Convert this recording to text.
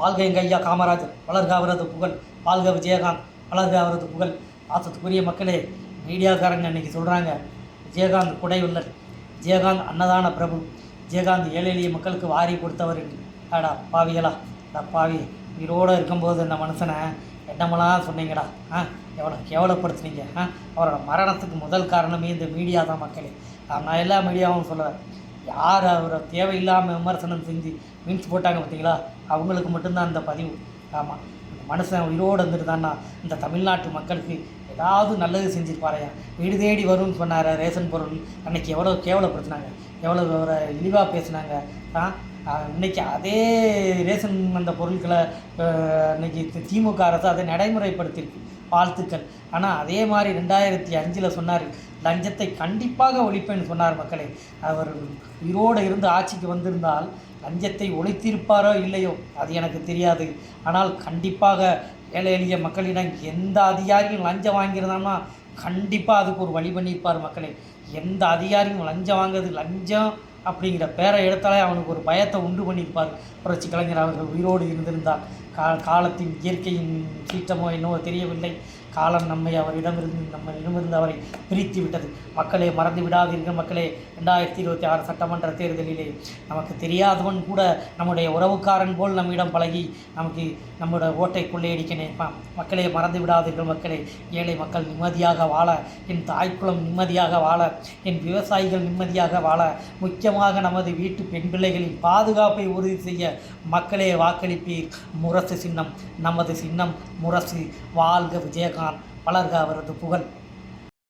வாழ்க எங்கள் ஐயா காமராஜர், வளர்க அவரது புகழ். வாழ்க விஜயகாந்த், வளர்க அவரது புகழ். பாசத்துக்குரிய மக்களே, மீடியாக்காரங்க அன்றைக்கி சொல்கிறாங்க விஜயகாந்த் குடையுள்ளர், விஜயகாந்த் அன்னதான பிரபு, விஜயகாந்த் ஏழை எளிய மக்களுக்கு வாரி கொடுத்தவர் என்று. அடா பாவிகளா, அடா பாவி, உயிரோடு இருக்கும்போது அந்த மனுஷனை என்னமெல்லாம் சொன்னீங்கடா, எவ்வளோ கேவலப்படுத்துனீங்க. அவரோட மரணத்துக்கு முதல் காரணமே இந்த மீடியா தான் மக்களே. நான் எல்லா மீடியாவும் சொல்லுவேன், யார் அவரை தேவையில்லாமல் விமர்சனம் செஞ்சு மீன்ஸ் போட்டாங்க பார்த்தீங்களா, அவங்களுக்கு மட்டும்தான் அந்த பதிவு. ஆமாம், இந்த மனுஷன் உயிரோடு வந்துட்டு தான்னா இந்த தமிழ்நாட்டு மக்களுக்கு ஏதாவது நல்லது செஞ்சுருப்பாரையா. வீடு தேடி வரும்னு சொன்னார் ரேஷன் பொருள், அன்றைக்கி எவ்வளோ கேவலப்படுத்தினாங்க, எவ்வளோ அவரை இழிவாக பேசினாங்க. இன்றைக்கி அதே ரேஷன் அந்த பொருட்களை இன்றைக்கி திமுக அரசு அதை நடைமுறைப்படுத்தியிருக்கு, வாழ்த்துக்கள். ஆனால் அதே மாதிரி 2005 சொன்னார் லஞ்சத்தை கண்டிப்பாக ஒழிப்பேன்னு சொன்னார் மக்களே. அவர் உயிரோடு இருந்து ஆட்சிக்கு வந்திருந்தால் லஞ்சத்தை ஒழித்திருப்பாரோ இல்லையோ அது எனக்கு தெரியாது. ஆனால் கண்டிப்பாக ஏழை எளிய மக்களிடம் எந்த அதிகாரியும் லஞ்சம் வாங்கியிருந்தாங்கன்னா கண்டிப்பாக அதுக்கு ஒரு வழி பண்ணியிருப்பார் மக்களே. எந்த அதிகாரியும் லஞ்சம் வாங்குறது, லஞ்சம் அப்படிங்கிற பேரை எடுத்தாலே அவனுக்கு ஒரு பயத்தை உண்டு பண்ணியிருப்பார் புரட்சி கலைஞர் அவர்கள் உயிரோடு இருந்திருந்தால். காலத்தின் இயற்கையின் சீற்றமோ என்னவோ தெரியவில்லை, காலம் நம்மிடமிருந்து அவரை பிரித்து விட்டது. மக்களே, மறந்து விடாதீர்கள் மக்களே. 2026 சட்டமன்ற தேர்தலிலே நமக்கு தெரியாதவன் கூட நம்முடைய உறவுக்காரன் போல் நம்மிடம் பழகி நமக்கு நம்மளோட ஓட்டை கொள்ளையடிக்க நினைப்பான். மக்களே, மறந்து விடாதீர்கள் மக்களே. ஏழை மக்கள் நிம்மதியாக வாழ, என் தாய்க்குளம் நிம்மதியாக வாழ, என் விவசாயிகள் நிம்மதியாக வாழ, முக்கியமாக நமது வீட்டு பெண் பிள்ளைகளின் பாதுகாப்பை உறுதி செய்ய மக்களே வாக்களிப்பீர். முரசு சின்னம் நமது சின்னம், முரசு. வாழ்க விஜயகாந்த், வளர்க அவரது புகழ்.